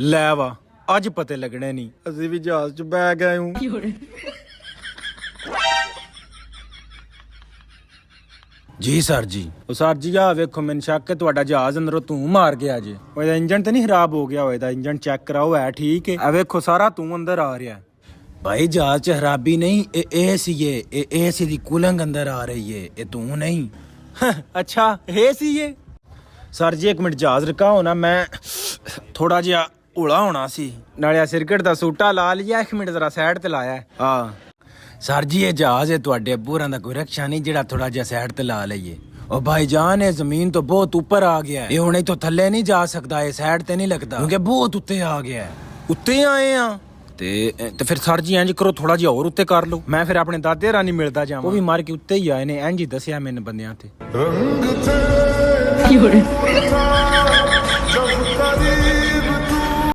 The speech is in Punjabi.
ਲੈ ਵਾ ਅੱਜ ਪਤੇ ਲੱਗਣੇ ਨਹੀਂ, ਅਸੀਂ ਵੀ ਜਹਾਜ਼ 'ਚ ਬਹਿ ਗਏ ਹੂੰ। ਜੀ ਸਰ ਜੀ। ਉਹ ਸਰ ਜੀ ਆ ਵੇਖੋ, ਮੈਨੂੰ ਸ਼ੱਕ ਹੈ ਤੁਹਾਡਾ ਜਹਾਜ਼ ਅੰਦਰੋਂ ਧੂੰ ਮਾਰ ਗਿਆ ਜੇ। ਉਹਦਾ ਇੰਜਣ ਤੇ ਨਹੀਂ ਖਰਾਬ ਹੋ ਗਿਆ? ਉਹਦਾ ਇੰਜਣ ਚੈੱਕ ਕਰਾਓ, ਹੈ ਠੀਕ ਹੈ? ਆ ਵੇਖੋ ਸਾਰਾ ਧੂੰ ਅੰਦਰ ਆ ਰਿਹਾ। ਭਾਈ ਜਹਾਜ਼ 'ਚ ਖਰਾਬੀ ਨਹੀਂ, ਇਹ ਏਸੀ ਦੀ ਕੂਲਿੰਗ ਅੰਦਰ ਆ ਰਹੀ ਹੈ, ਇਹ ਧੂੰ ਨਹੀਂ। ਅੱਛਾ ਇਹ ਸੀ ਇਹ। ਸਰ ਜੀ 1 ਮਿੰਟ ਜਹਾਜ਼ ਰਕਾਓ ਨਾ, ਮੈਂ ਥੋੜਾ ਜਿਹਾ ਹੌਲਾ ਹੋਣਾ ਸੀ, ਨਾਲੇ ਆ ਸਿਰਕਟ ਦਾ ਸੂਟਾ ਲਾ ਲਿਆ। 1 ਮਿੰਟ ਜ਼ਰਾ ਸਾਈਡ ਤੇ ਲਾਇਆ। ਹਾਂ ਸਰ ਜੀ ਇਹ ਜਹਾਜ਼ ਹੈ ਤੁਹਾਡੇ ਅੱਬੂਰਾਂ ਦਾ ਕੋਈ ਰਕਸ਼ਾ ਨਹੀਂ ਜਿਹੜਾ ਥੋੜਾ ਜਿਹਾ ਸਾਈਡ ਤੇ ਲਾ ਲਈਏ। ਉਹ ਭਾਈ ਜਾਨ ਇਹ ਜ਼ਮੀਨ ਤੋਂ ਬਹੁਤ ਉੱਪਰ ਆ ਗਿਆ, ਇਹ ਹੁਣੇ ਤੋਂ ਥੱਲੇ ਨਹੀਂ ਜਾ ਸਕਦਾ, ਇਹ ਸਾਈਡ ਤੇ ਨਹੀਂ ਲੱਗਦਾ ਕਿਉਂਕਿ ਬਹੁਤ ਉੱਤੇ ਆ ਗਿਆ। ਉੱਤੇ ਆਏ ਆ ਤੇ ਫਿਰ ਸਰ ਜੀ ਇੰਜ ਕਰੋ, ਥੋੜਾ ਜਿਹਾ ਹੋਰ ਉੱਤੇ ਕਰ ਲਓ। ਮੈਂ ਫਿਰ ਆਪਣੇ ਦਾਦੇ ਰਾਨੀ ਮਿਲਦਾ ਜਾਵਾਂ, ਉਹ ਵੀ ਮਾਰ ਕੇ ਉੱਤੇ ਹੀ ਆਏ ਨੇ, ਇੰਜ ਹੀ ਦੱਸਿਆ ਮੈਨੂੰ ਬੰਦਿਆਂ ਤੇ।